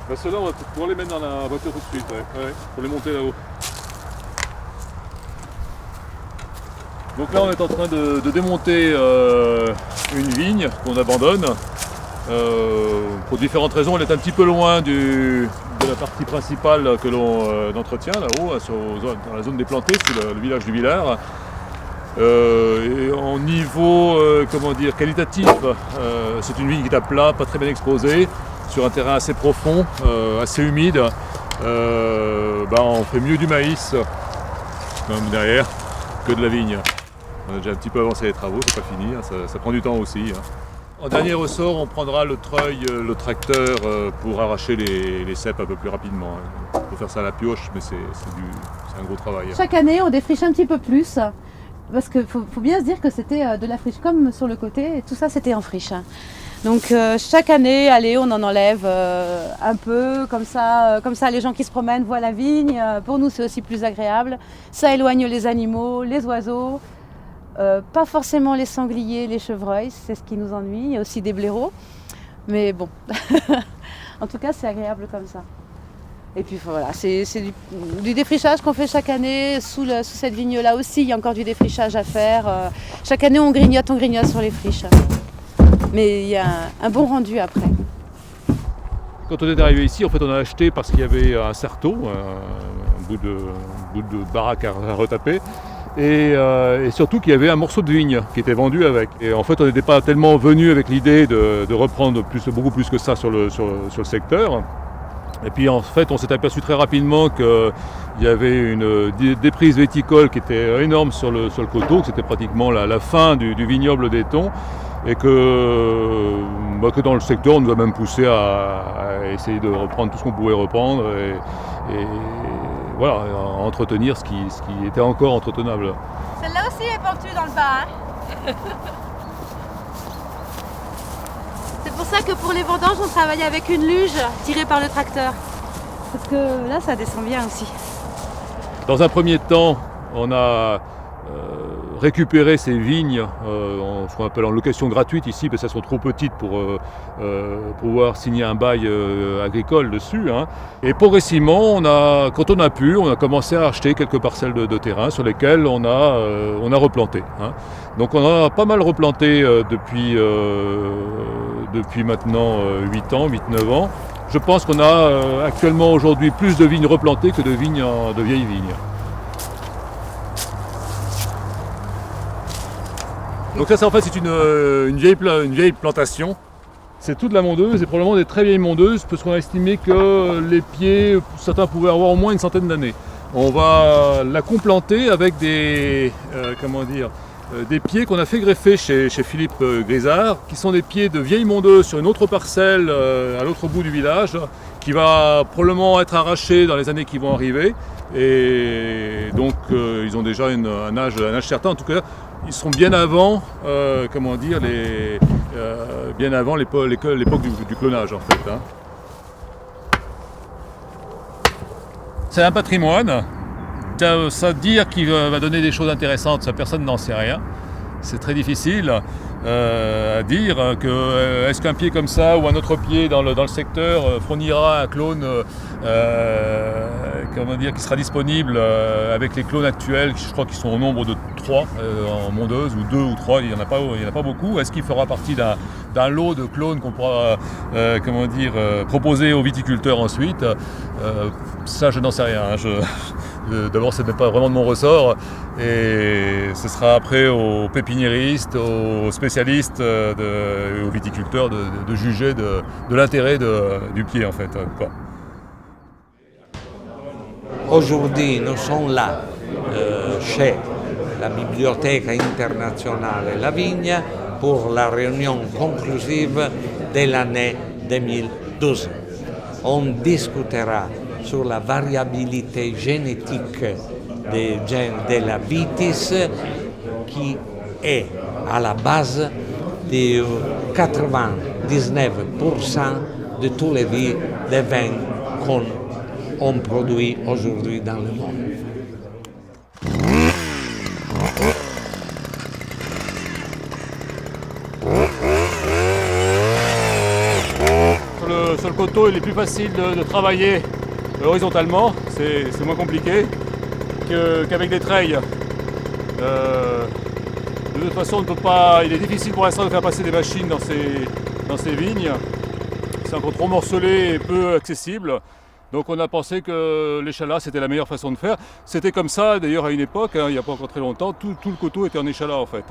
Bah ceux-là, on va pouvoir les mettre dans la voiture tout de suite, ouais, pour les monter là-haut. Donc là, on est en train de démonter une vigne qu'on abandonne. Pour différentes raisons, elle est un petit peu loin de la partie principale que l'on entretient là-haut, dans la zone des plantés, c'est le village du Villard. Et en niveau qualitatif, c'est une vigne qui est à plat, pas très bien exposée, sur un terrain assez profond, assez humide. On fait mieux du maïs même derrière que de la vigne. On a déjà un petit peu avancé les travaux, c'est pas fini, hein, ça prend du temps aussi. Hein. En dernier ressort, on prendra le treuil, le tracteur pour arracher les ceps un peu plus rapidement. Hein. Il faut faire ça à la pioche, mais c'est un gros travail. Hein. Chaque année, on défriche un petit peu plus, parce qu'il faut bien se dire que c'était de la friche comme sur le côté, et tout ça c'était en friche. Donc chaque année, allez, on en enlève un peu, comme ça les gens qui se promènent voient la vigne. Pour nous, c'est aussi plus agréable. Ça éloigne les animaux, les oiseaux. Pas forcément les sangliers, les chevreuils, c'est ce qui nous ennuie. Il y a aussi des blaireaux. Mais bon, en tout cas, c'est agréable comme ça. Et puis voilà, c'est du défrichage qu'on fait chaque année. Sous cette vigne-là aussi, il y a encore du défrichage à faire. Chaque année, on grignote sur les friches. Mais il y a un bon rendu après. Quand on est arrivé ici, en fait, on a acheté parce qu'il y avait un certeau, un bout de baraque à retaper. Et surtout qu'il y avait un morceau de vigne qui était vendu avec. Et en fait, on n'était pas tellement venu avec l'idée de reprendre beaucoup plus que ça sur le secteur. Et puis en fait, on s'est aperçu très rapidement qu'il y avait une déprise viticole qui était énorme sur le coteau, que c'était pratiquement la fin du vignoble d'Éton. Et que dans le secteur, on nous a même poussé à essayer de reprendre tout ce qu'on pouvait reprendre. Et voilà, à entretenir ce qui était encore entretenable. Celle-là aussi est pentue dans le bas. Hein. C'est pour ça que pour les vendanges, on travaille avec une luge tirée par le tracteur. Parce que là, ça descend bien aussi. Dans un premier temps, on a récupéré ces vignes, ce qu'on appelle en location gratuite ici, parce qu'elles sont trop petites pour pouvoir signer un bail agricole dessus. Hein. Et progressivement, quand on a pu, on a commencé à acheter quelques parcelles de terrain sur lesquelles on a replanté. Hein. Donc on a pas mal replanté depuis maintenant 8-9 ans. Je pense qu'on a actuellement aujourd'hui plus de vignes replantées que de vieilles vignes. Donc ça, en fait, c'est une vieille plantation. C'est toute la mondeuse et probablement des très vieilles mondeuses parce qu'on a estimé que les pieds, certains pouvaient avoir au moins une centaine d'années. On va la complanter avec des pieds qu'on a fait greffer chez Philippe Grisard, qui sont des pieds de vieilles mondeuses sur une autre parcelle à l'autre bout du village, qui va probablement être arrachée dans les années qui vont arriver. Et donc ils ont déjà un âge certain. En tout cas, ils seront bien avant, bien avant l'époque du clonage en fait. Hein. C'est un patrimoine. Ça dire qu'il va donner des choses intéressantes, ça personne n'en sait rien. C'est très difficile à dire que est-ce qu'un pied comme ça ou un autre pied dans le secteur fournira un clone qui sera disponible avec les clones actuels, je crois qu'ils sont au nombre de 3 en mondeuse, ou 2 ou 3, il n'y en a pas beaucoup. Est-ce qu'il fera partie d'un lot de clones qu'on pourra proposer aux viticulteurs ensuite? Ça, je n'en sais rien. D'abord, ce n'est pas vraiment de mon ressort, et ce sera après aux pépiniéristes, aux spécialistes, aux viticulteurs de juger de l'intérêt du pied en fait. Quoi. Aujourd'hui, nous sommes là, chez la Biblioteca Internazionale La Vigna, pour la réunion conclusive de l'année 2012. On discutera sur la variabilité génétique des gènes de la vitis qui est à la base de 99% de tous les vins qu'on produit aujourd'hui dans le monde. sur le coteau, il est plus facile de travailler horizontalement, c'est moins compliqué qu'avec des treilles. De toute façon, il est difficile pour l'instant de faire passer des machines dans ces vignes. C'est encore trop morcelé et peu accessible. Donc on a pensé que l'échalas c'était la meilleure façon de faire. C'était comme ça d'ailleurs à une époque, il n'y a pas encore très longtemps, tout le coteau était en échalas en fait.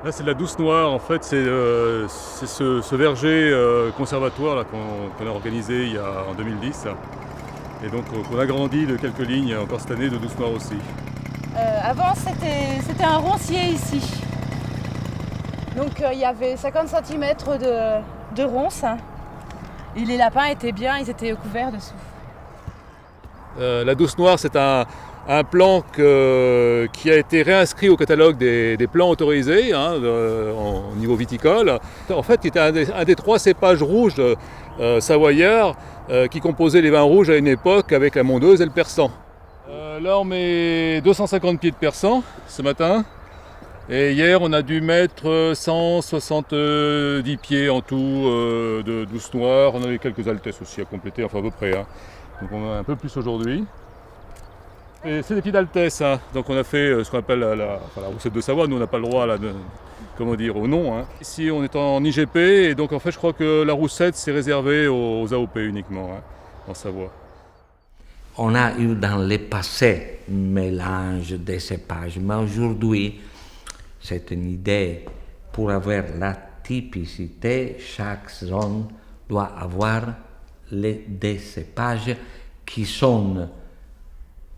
Là c'est de la douce noire en fait, c'est ce verger conservatoire là, qu'on a organisé en 2010. Et donc on a grandi de quelques lignes encore cette année de douce noire aussi. Avant c'était un roncier ici. Donc il y avait 50 cm de ronces. Et les lapins étaient bien, ils étaient couverts dessous. La douce noire, c'est un plan qui a été réinscrit au catalogue des plants autorisés au niveau viticole. En fait, qui était un des 3 cépages rouges savoyards qui composaient les vins rouges à une époque avec la mondeuse et le persan. Là, on met 250 pieds de persan ce matin. Et hier, on a dû mettre 170 pieds en tout de douce noire. On avait quelques altesses aussi à compléter, enfin à peu près. Donc on a un peu plus aujourd'hui. Et c'est des pieds d'altesse. Donc on a fait ce qu'on appelle la roussette de Savoie. Nous, on n'a pas le droit au nom. Ici, on est en IGP. Et donc en fait, je crois que la roussette, c'est réservé aux AOP uniquement, en Savoie. On a eu dans le passé un mélange de cépages, mais aujourd'hui, c'est une idée pour avoir la typicité. Chaque zone doit avoir des cépages qui sont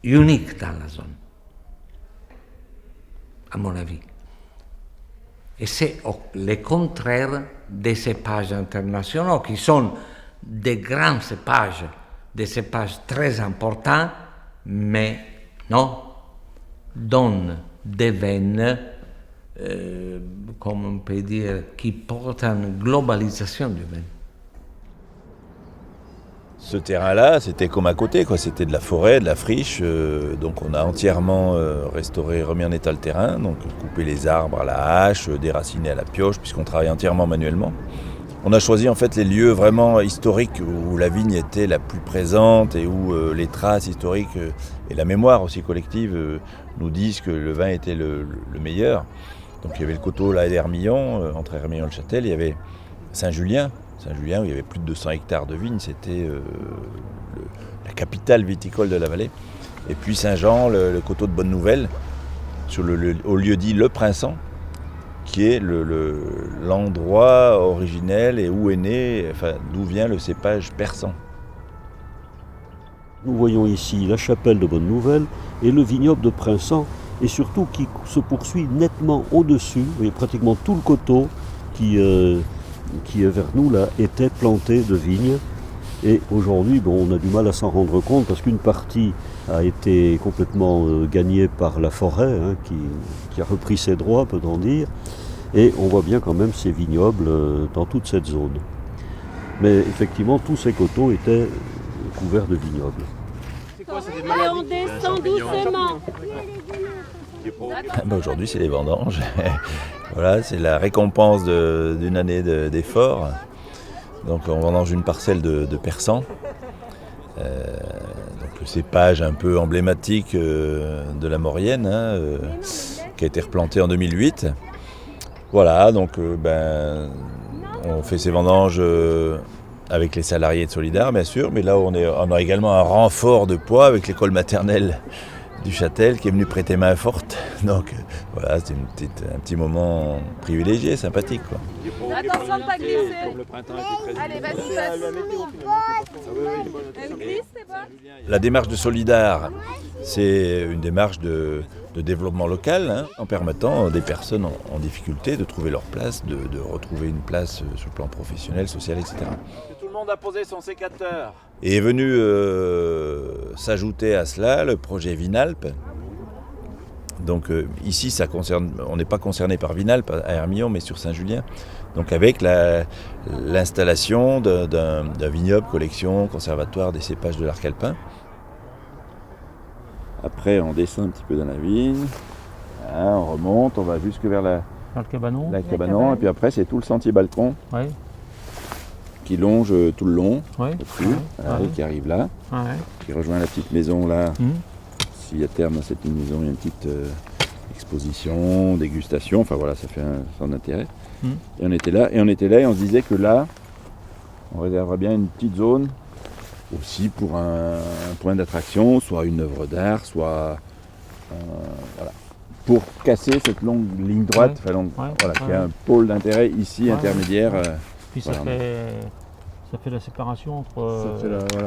uniques dans la zone, à mon avis. Et c'est le contraire des cépages internationaux qui sont des grands cépages, des cépages très importants, mais non, donnent des veines comme on peut dire, qui portent à une globalisation du vin. Ce terrain-là, c'était comme à côté, c'était de la forêt, de la friche. Donc on a entièrement restauré, remis en état le terrain, donc coupé les arbres à la hache, déraciné à la pioche, puisqu'on travaille entièrement manuellement. On a choisi en fait les lieux vraiment historiques où la vigne était la plus présente et où les traces historiques et la mémoire aussi collective nous disent que le vin était le meilleur. Donc il y avait le coteau là d'Hermillon, entre Hermillon et le Châtel, il y avait Saint-Julien où il y avait plus de 200 hectares de vignes, c'était la capitale viticole de la vallée. Et puis Saint-Jean, le coteau de Bonne-Nouvelle, au lieu dit Le Prinçant, qui est l'endroit originel et où est né, d'où vient le cépage persan. Nous voyons ici la chapelle de Bonne-Nouvelle et le vignoble de Prinçant, et surtout qui se poursuit nettement au-dessus. Vous voyez, pratiquement tout le coteau qui est vers nous là était planté de vignes. Et aujourd'hui, on a du mal à s'en rendre compte parce qu'une partie a été complètement gagnée par la forêt, qui a repris ses droits, peut-on dire. Et on voit bien quand même ces vignobles dans toute cette zone. Mais effectivement, tous ces coteaux étaient couverts de vignobles. Et on descend doucement. Aujourd'hui, c'est les vendanges. Voilà, c'est la récompense d'une année d'efforts. Donc on vendange une parcelle de persan. Donc le cépage un peu emblématique de la Maurienne, qui a été replanté en 2008. Voilà, donc on fait ces vendanges avec les salariés de Solidar, bien sûr, mais là on a également un renfort de poids avec l'école maternelle du Châtel qui est venu prêter main forte. Donc voilà, c'est un petit moment privilégié, sympathique, quoi. Attention de ne pas glisser. Allez, vas-y, passe. Elle glisse, c'est bon. La démarche de Solidar, c'est une démarche de développement local, en permettant à des personnes en difficulté de trouver leur place, de retrouver une place sur le plan professionnel, social, etc. Tout le monde a posé son sécateur. Et est venu s'ajouter à cela le projet Vinalp. Donc ici, on n'est pas concerné par Vinalp à Hermillon, mais sur Saint-Julien. Donc avec l'installation d'un vignoble, collection, conservatoire des cépages de l'arc alpin. Après, on descend un petit peu dans la vigne, on remonte, on va jusque vers le cabanon, et puis après, c'est tout le sentier balcon qui longe tout le long, Ouais. au-dessus, voilà, et qui arrive là, Ouais. qui rejoint la petite maison là. Mhm. Si à terme dans cette maison il y a une petite exposition, dégustation, enfin voilà, ça fait son intérêt. Mhm. Et on était là et on se disait que là, on réserverait bien une petite zone aussi pour un point d'attraction, soit une œuvre d'art, soit voilà, pour casser cette longue ligne droite, Ouais. enfin, Ouais. voilà, qui Ouais. a un pôle d'intérêt ici Ouais. intermédiaire. Puis ça, Voilà. ça fait la séparation entre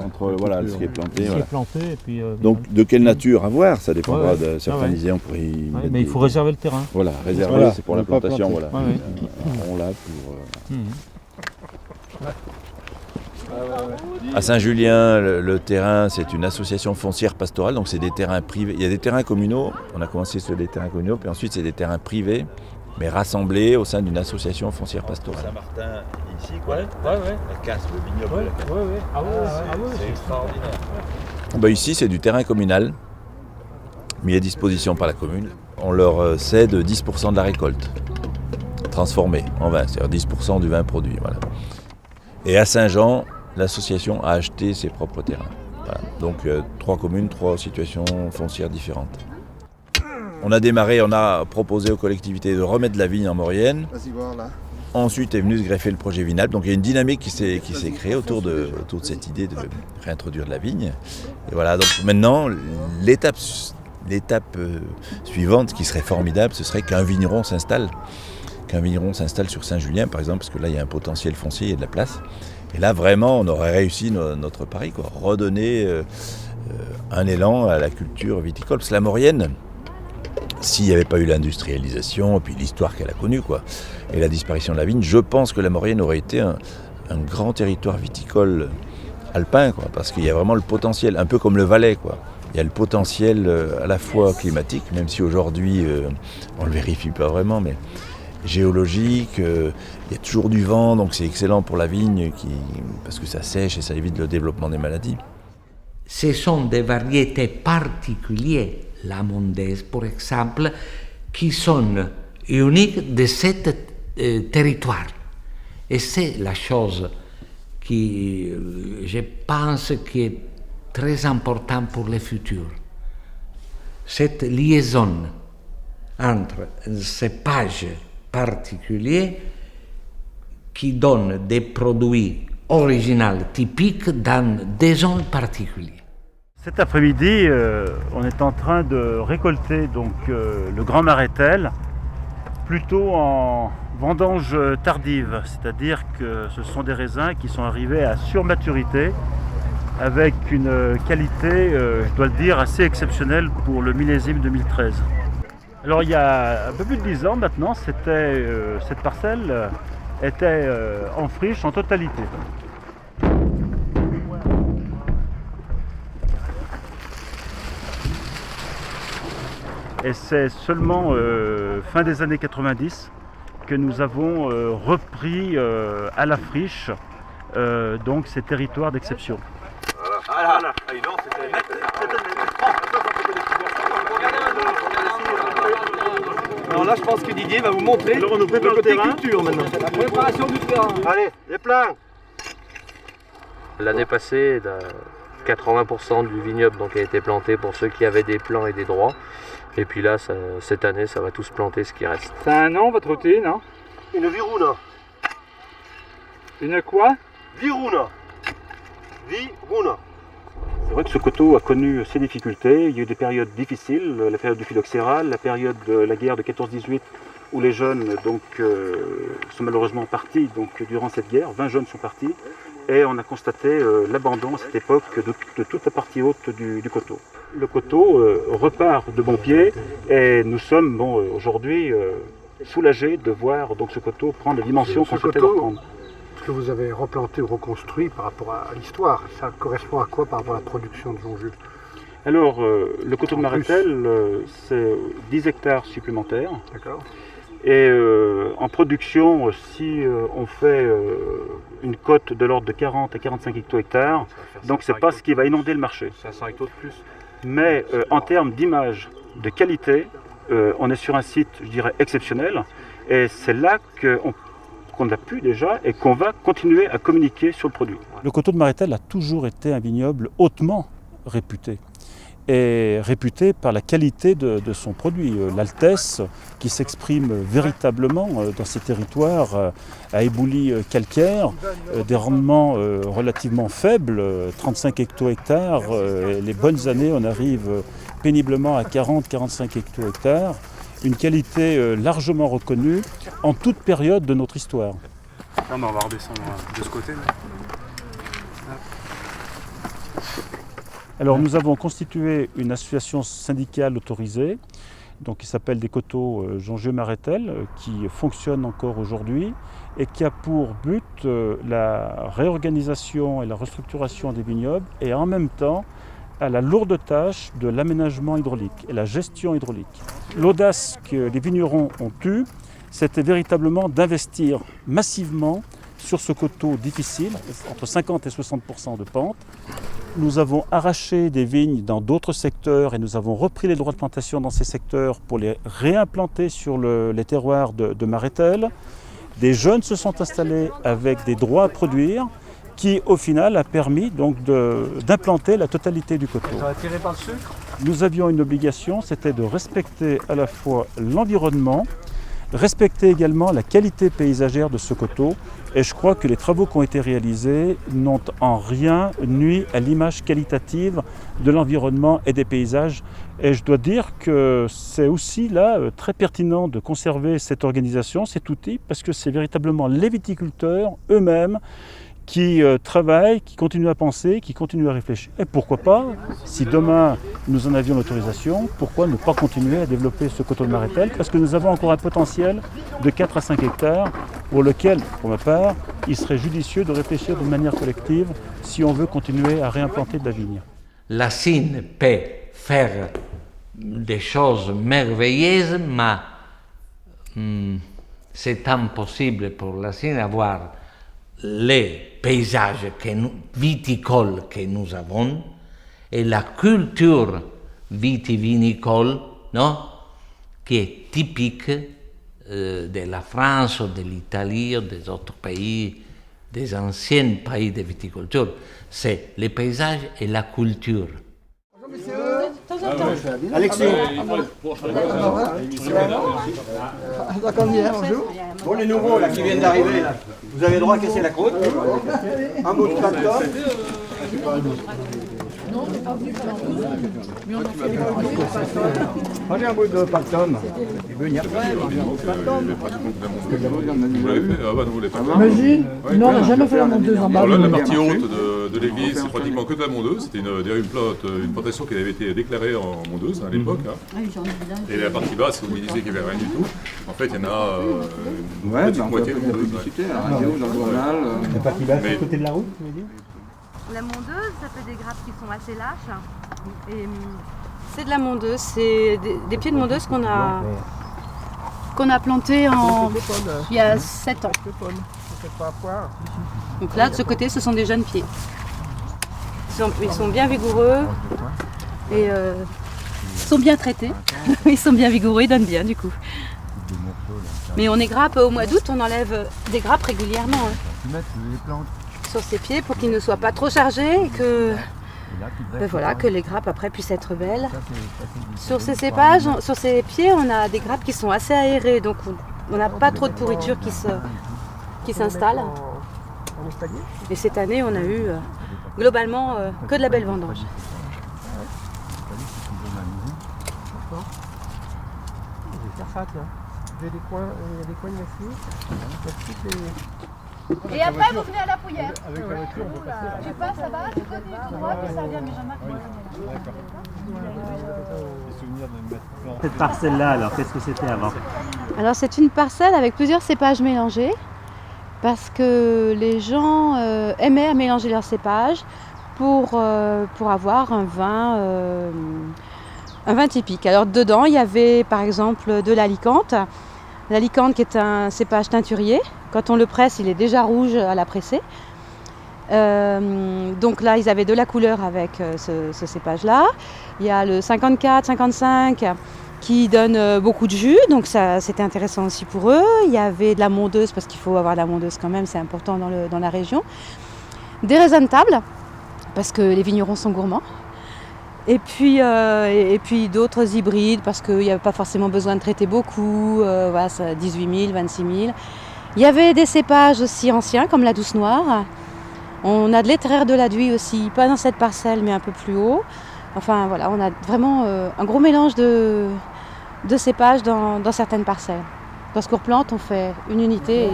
Entre voilà, ce qui est planté. ce qui Voilà. est planté et puis. Donc de quelle nature à voir, ça dépendra Ouais, ouais. de certains Ah ouais. disaient on pourrait y Ouais, mettre mais il des- faut réserver le terrain. Voilà, réservé, Voilà, c'est pour on la peut pas plantation, planter. voilà. Ouais, On l'a pour. Mhm. À Saint-Julien, le terrain, c'est une association foncière pastorale, donc c'est des terrains privés. Il y a des terrains communaux, on a commencé sur des terrains communaux, puis ensuite c'est des terrains privés, mais rassemblés au sein d'une association foncière pastorale. Saint-Martin, ici, quoi. Ouais. La casse, le vignoble. Ah ouais. C'est extraordinaire. Ici, c'est du terrain communal, mis à disposition par la commune. On leur cède 10% de la récolte, transformée en vin, c'est-à-dire 10% du vin produit. Voilà. Et à Saint-Jean, l'association a acheté ses propres terrains. Voilà. Donc 3 communes, 3 situations foncières différentes. On a proposé aux collectivités de remettre de la vigne en Maurienne. Vas-y voir là. Ensuite est venu se greffer le projet Vinal. Donc il y a une dynamique qui s'est créée autour de cette idée de réintroduire de la vigne. Et voilà, donc maintenant, l'étape suivante qui serait formidable, ce serait qu'un vigneron s'installe. Qu'un vigneron s'installe sur Saint-Julien, par exemple, parce que là, il y a un potentiel foncier, il y a de la place. Et là, vraiment, on aurait réussi notre pari, quoi. Redonner un élan à la culture viticole. Parce que la Maurienne, s'il n'y avait pas eu l'industrialisation, et puis l'histoire qu'elle a connue, quoi, et la disparition de la vigne, je pense que la Maurienne aurait été un grand territoire viticole alpin, quoi, parce qu'il y a vraiment le potentiel, un peu comme le Valais, quoi. Il y a le potentiel à la fois climatique, même si aujourd'hui on ne le vérifie pas vraiment, mais géologique, il y a toujours du vent, donc c'est excellent pour la vigne parce que ça sèche et ça évite le développement des maladies. Ce sont des variétés particulières, la mondaise par exemple, qui sont uniques de ce territoire. Et c'est la chose qui, je pense, qui est très importante pour le futur. Cette liaison entre ces pages particuliers qui donnent des produits originaux typiques dans des zones particulières. Cet après-midi, on est en train de récolter donc, le Grand Marétel, plutôt en vendange tardive, c'est-à-dire que ce sont des raisins qui sont arrivés à surmaturité avec une qualité, je dois le dire, assez exceptionnelle pour le millésime 2013. Alors il y a un peu plus de 10 ans maintenant, cette parcelle était en friche en totalité. Et c'est seulement fin des années 90 que nous avons repris à la friche donc ces territoires d'exception. Voilà. Alors là, je pense que Didier va vous montrer Alors, on nous prépare le côté le terrain. culture maintenant. La préparation du terrain. Allez, les plats. L'année passée, 80% du vignoble donc, a été planté pour ceux qui avaient des plans et des droits. Et puis là, cette année, ça va tous planter ce qui reste. C'est un nom, votre routine, hein? Une viruna. Une quoi? Viruna. Viruna. C'est vrai que ce coteau a connu ses difficultés. Il y a eu des périodes difficiles, la période du phylloxéral, la période de la guerre de 14-18, où les jeunes donc, sont malheureusement partis donc, durant cette guerre. 20 jeunes sont partis. Et on a constaté l'abandon à cette époque de toute la partie haute du coteau. Le coteau repart de bon pied et nous sommes aujourd'hui soulagés de voir donc, ce coteau prendre les dimensions qu'on souhaitait leur prendre. Ce que vous avez replanté ou reconstruit par rapport à l'histoire, ça correspond à quoi par rapport à la production de Jean Jules? Alors, le coteau de Marétel, c'est 10 hectares supplémentaires. D'accord. Et en production, si on fait une cote de l'ordre de 40 à 45 hecto-hectares, donc c'est pas ce qui va inonder le marché. C'est 500 hectos de plus. Mais en termes d'image, de qualité, on est sur un site, je dirais, exceptionnel. Et c'est là qu'on qu'on a pu déjà et qu'on va continuer à communiquer sur le produit. Le coteau de Marétel a toujours été un vignoble hautement réputé. Et réputé par la qualité de son produit, l'altesse qui s'exprime véritablement dans ces territoires à éboulis calcaires, des rendements relativement faibles, 35 hecto-hectares, les bonnes années on arrive péniblement à 40-45 hecto-hectares, une qualité largement reconnue en toute période de notre histoire. Là, on va redescendre de ce côté. Là. Alors nous avons constitué une association syndicale autorisée, donc qui s'appelle des coteaux Jongieu-Marétel, qui fonctionne encore aujourd'hui et qui a pour but la réorganisation et la restructuration des vignobles et en même temps à la lourde tâche de l'aménagement hydraulique et la gestion hydraulique. L'audace que les vignerons ont eue, c'était véritablement d'investir massivement sur ce coteau difficile, entre 50 et 60% de pente. Nous avons arraché des vignes dans d'autres secteurs et nous avons repris les droits de plantation dans ces secteurs pour les réimplanter sur les terroirs de Marétel. Des jeunes se sont installés avec des droits à produire qui au final a permis donc d'implanter la totalité du coteau. Ça va tirer par le sucre. Nous avions une obligation, c'était de respecter à la fois l'environnement, respecter également la qualité paysagère de ce coteau. Et je crois que les travaux qui ont été réalisés n'ont en rien nui à l'image qualitative de l'environnement et des paysages. Et je dois dire que c'est aussi là très pertinent de conserver cette organisation, cet outil, parce que c'est véritablement les viticulteurs eux-mêmes qui travaillent, qui continuent à penser, qui continuent à réfléchir. Et pourquoi pas, si demain nous en avions l'autorisation, pourquoi ne pas continuer à développer ce coteau de Marétel? Parce que nous avons encore un potentiel de 4 à 5 hectares pour lequel, pour ma part, il serait judicieux de réfléchir de manière collective si on veut continuer à réimplanter de la vigne. La Sine peut faire des choses merveilleuses, mais c'est impossible pour la Sine d'avoir les paysages viticoles que nous avons et la culture vitivinicole, non, qui est typique de la France, de l'Italie, des autres pays, des anciens pays de viticulture. C'est les paysages et la culture. Alexis. Bon, les nouveaux là, qui viennent d'arriver, là, vous avez le droit à casser la croûte. Un bout de pactole. Prenez un bout de pactum. Il veut venir. Vous l'avez fait? Ah bah non, vous l'avez pas fait. Imagine. Non, on n'a jamais fait la mondeuse en bas. Alors là, la partie haute de l'église, c'est pratiquement que de la mondeuse. C'était une plantation qui avait été déclarée en mondeuse à l'époque. Et la partie basse, vous me disiez qu'il n'y avait rien du tout. En fait, il y en a une petite moitié de mondeuse. La radio, dans le journal. La partie basse, à côté de la route, tu veux dire? La mondeuse, ça fait des grappes qui sont assez lâches. Et c'est de la mondeuse, c'est des pieds de mondeuse qu'on a plantés il y a 7 ans. Donc là, de ce côté, ce sont des jeunes pieds. Ils sont bien vigoureux et ils sont bien traités. Ils sont bien vigoureux, ils donnent bien du coup. Mais on égrappe au mois d'août, on enlève des grappes régulièrement. Sur ces pieds pour qu'ils ne soient pas trop chargés et que, voilà, que les grappes après puissent être belles. Sur ces cépages, sur ces pieds, on a des grappes qui sont assez aérées, donc on n'a pas trop de pourriture qui s'installe. Et cette année, on a eu globalement que de la belle vendange. Il y a des coins de massif. Et après, vous venez à la Pouillère. Avec la voiture, on peut passer. Tu passes là-bas, tu continues tout droit, puis ça revient, mais Jean-Marc. Cette parcelle-là, alors, qu'est-ce que c'était avant? Alors, c'est une parcelle avec plusieurs cépages mélangés, parce que les gens aimaient mélanger leurs cépages pour avoir un vin typique. Alors, dedans, il y avait par exemple de l'Alicante. L'Alicante qui est un cépage teinturier. Quand on le presse, il est déjà rouge à la presser. Donc là, ils avaient de la couleur avec ce cépage-là. Il y a le 54, 55 qui donne beaucoup de jus, donc ça c'était intéressant aussi pour eux. Il y avait de la mondeuse, parce qu'il faut avoir de la mondeuse quand même, c'est important dans la région. Des raisins de table, parce que les vignerons sont gourmands. Et puis d'autres hybrides, parce qu'il n'y avait pas forcément besoin de traiter beaucoup, voilà, 18 000, 26 000. Il y avait des cépages aussi anciens, comme la douce noire. On a de l'étraire de la Douy aussi, pas dans cette parcelle, mais un peu plus haut. Enfin voilà, on a vraiment un gros mélange de cépages dans certaines parcelles. Lorsqu'on replante, on fait une unité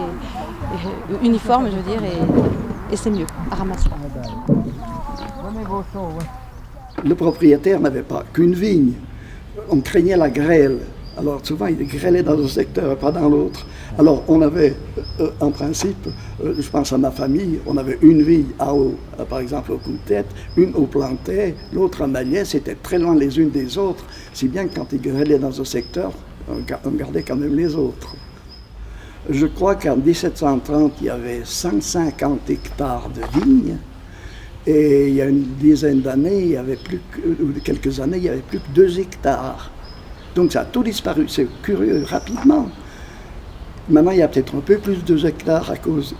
uniforme, je veux dire, et c'est mieux à ramasser. Le propriétaire n'avait pas qu'une vigne. On craignait la grêle. Alors souvent, il grêlait dans un secteur et pas dans l'autre. Alors on avait, en principe, je pense à ma famille, on avait une vigne à eau, par exemple au coup de tête, une au plantet, l'autre à Maillet, c'était très loin les unes des autres, si bien que quand ils grêlaient dans un secteur, on gardait quand même les autres. Je crois qu'en 1730, il y avait 150 hectares de vignes. Et il y a une dizaine d'années, ou quelques années, il n'y avait plus que 2 hectares. Donc ça a tout disparu, c'est curieux, rapidement. Maintenant, il y a peut-être un peu plus de 2 hectares à cause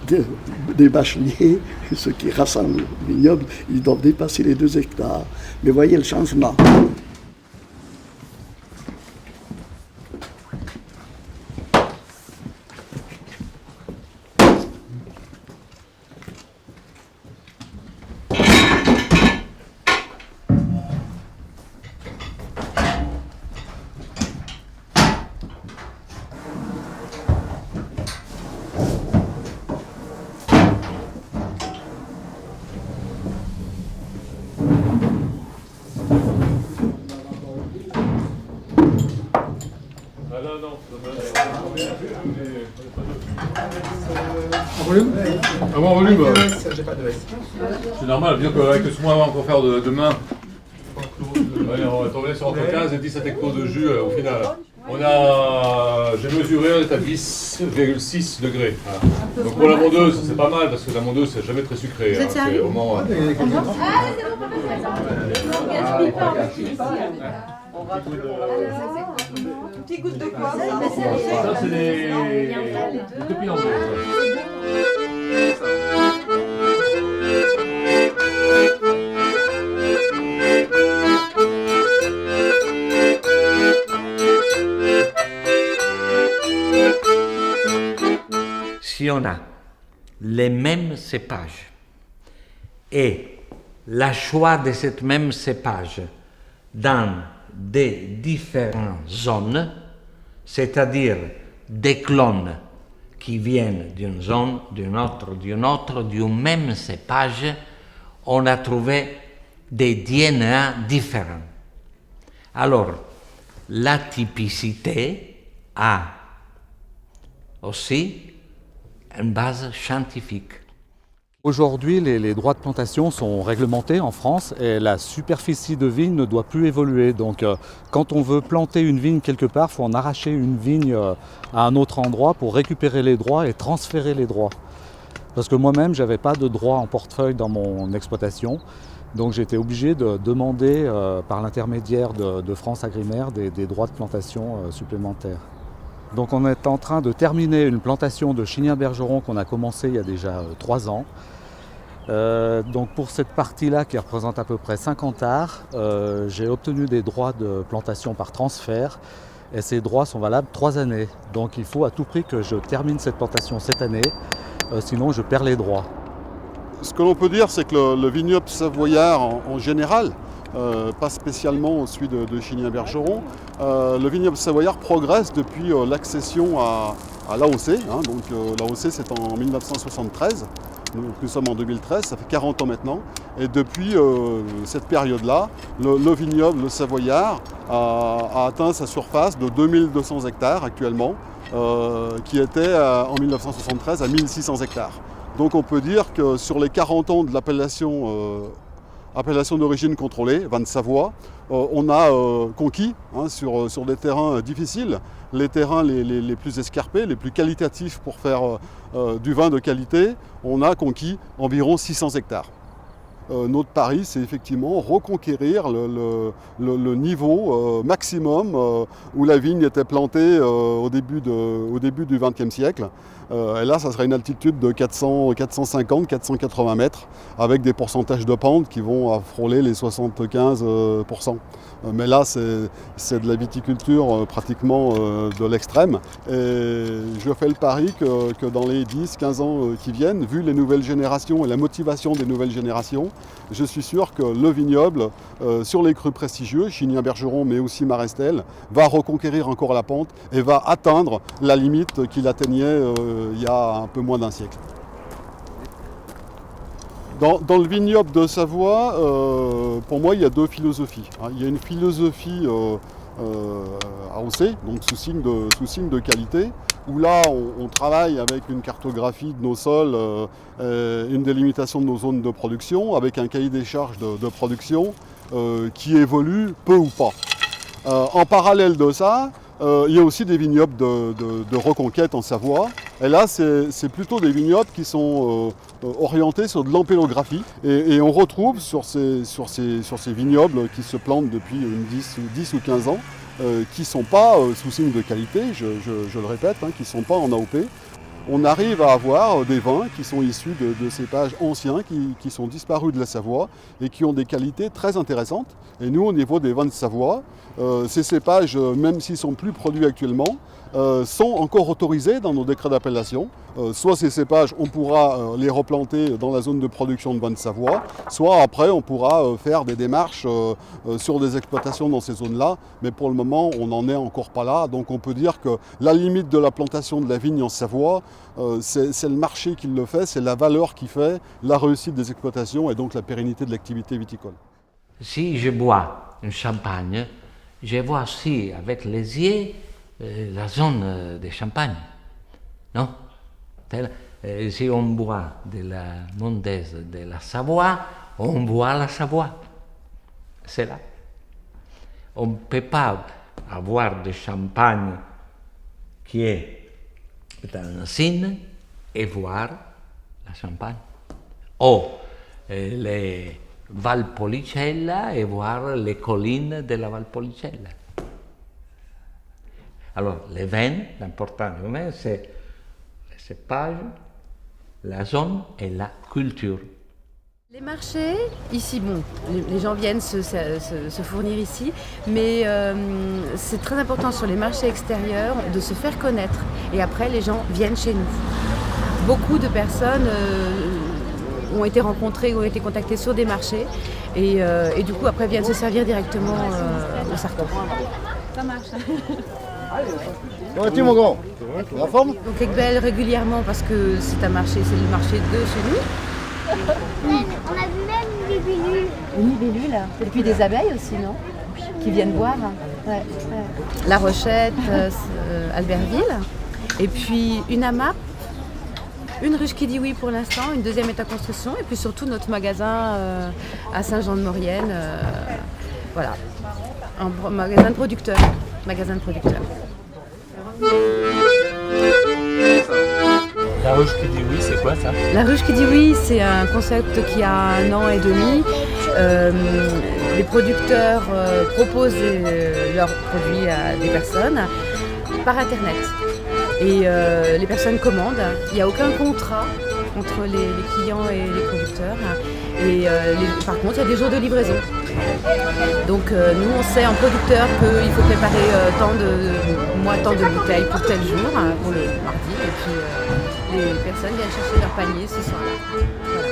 des bacheliers, ceux qui rassemblent le vignoble, ils doivent dépasser les 2 hectares. Mais voyez le changement. C'est normal, bien qu'avec ce mois, on va faire demain. On va tomber sur entre 15 et 17 hectos de jus au final. J'ai mesuré, on est à 10,6 degrés. Voilà. Donc pour la mondeuse, c'est pas mal parce que la mondeuse, c'est jamais très sucré. Hein. C'est au moment. Petit goutte de quoi? Ça, c'est des topinambés. Si on a les mêmes cépages et le choix de cette même cépage dans des différentes zones, c'est-à-dire des clones qui viennent d'une zone, d'une autre, du même cépage, on a trouvé des DNA différents. Alors, la typicité a aussi une base scientifique. Aujourd'hui, les droits de plantation sont réglementés en France et la superficie de vigne ne doit plus évoluer. Donc quand on veut planter une vigne quelque part, il faut en arracher une vigne à un autre endroit pour récupérer les droits et transférer les droits. Parce que moi-même, je n'avais pas de droits en portefeuille dans mon exploitation. Donc j'ai été obligé de demander par l'intermédiaire de France Agrimaire des droits de plantation supplémentaires. Donc on est en train de terminer une plantation de Chignin-Bergeron qu'on a commencé il y a déjà 3 ans. Donc pour cette partie-là qui représente à peu près 50 arts, j'ai obtenu des droits de plantation par transfert et ces droits sont valables 3 années. Donc il faut à tout prix que je termine cette plantation cette année, sinon je perds les droits. Ce que l'on peut dire, c'est que le vignoble savoyard en général, pas spécialement celui de Chignin-Bergeron, le vignoble savoyard progresse depuis l'accession à l'AOC. Hein, donc l'AOC c'est en 1973, nous sommes en 2013, ça fait 40 ans maintenant. Et depuis cette période-là, le vignoble savoyard a atteint sa surface de 2200 hectares actuellement, qui était en 1973 à 1600 hectares. Donc on peut dire que sur les 40 ans de l'appellation appellation d'origine contrôlée, vin de Savoie, on a conquis sur des terrains difficiles, les terrains les plus escarpés, les plus qualitatifs pour faire du vin de qualité, on a conquis environ 600 hectares. notre pari, c'est effectivement reconquérir le niveau maximum où la vigne était plantée au début du XXe siècle. Et là, ça serait une altitude de 450-480 mètres, avec des pourcentages de pente qui vont frôler les 75%. Mais là, c'est de la viticulture pratiquement de l'extrême. Et je fais le pari que dans les 10-15 ans qui viennent, vu les nouvelles générations et la motivation des nouvelles générations, je suis sûr que le vignoble, sur les crus prestigieux, Chigny-Bergeron, mais aussi Marestel, va reconquérir encore la pente et va atteindre la limite qu'il atteignait il y a un peu moins d'un siècle. Dans le vignoble de Savoie, pour moi, il y a deux philosophies. Il y a une philosophie AOC, donc sous signe de qualité, où là, on travaille avec une cartographie de nos sols, une délimitation de nos zones de production, avec un cahier des charges de production qui évolue peu ou pas. En parallèle de ça, il y a aussi des vignobles de reconquête en Savoie. Et là, c'est plutôt des vignobles qui sont orientés sur de l'ampélographie. Et on retrouve sur ces vignobles qui se plantent depuis 10 ou 15 ans, qui ne sont pas sous signe de qualité, je le répète, qui ne sont pas en AOP. On arrive à avoir des vins qui sont issus de cépages anciens qui sont disparus de la Savoie et qui ont des qualités très intéressantes. Et nous, au niveau des vins de Savoie, ces cépages, même s'ils ne sont plus produits actuellement, sont encore autorisés dans nos décrets d'appellation. Soit ces cépages, on pourra les replanter dans la zone de production de vins de Savoie, soit après on pourra faire des démarches sur des exploitations dans ces zones-là. Mais pour le moment, on n'en est encore pas là. Donc on peut dire que la limite de la plantation de la vigne en Savoie, c'est le marché qui le fait, c'est la valeur qui fait la réussite des exploitations et donc la pérennité de l'activité viticole. Si je bois un champagne, je vois aussi avec les yeux la zone de Champagne, non? Si on boit de la Mondaise de la Savoie, on boit la Savoie. C'est là. On ne peut pas avoir de champagne qui est dans un signe et voir la Champagne. Ou les Valpolicella et voir les collines de la Valpolicella. Alors, les vins, l'important du vin, c'est le cépage, la zone et la culture. Les marchés, ici, bon, les gens viennent se fournir ici, mais c'est très important sur les marchés extérieurs de se faire connaître. Et après, les gens viennent chez nous. Beaucoup de personnes ont été rencontrées, ont été contactées sur des marchés, et du coup, après, viennent se servir directement au Sarto. Ça marche. Comment vas-tu, mon grand? La forme? Donc Aiguebelle régulièrement parce que c'est le marché de chez nous. Oui, on a vu même une libellule. Une libellule, et puis des abeilles aussi, non? Qui viennent boire. Ouais. La Rochette, Albertville, et puis une AMAP, une ruche qui dit oui pour l'instant, une deuxième est en construction, et puis surtout notre magasin à Saint-Jean-de-Maurienne. Voilà, un magasin de producteurs. La ruche qui dit oui, c'est quoi ça? La ruche qui dit oui, c'est un concept qui a 1 an et demi. Les producteurs proposent leurs produits à des personnes par internet. Et les personnes commandent. Il n'y a aucun contrat entre les clients et les producteurs. Et par contre, il y a des jours de livraison. Donc nous, on sait en producteur qu'il faut préparer tant de bouteilles pour tel jour, pour le mardi. Et puis les personnes viennent chercher leur panier ce soir-là. Voilà.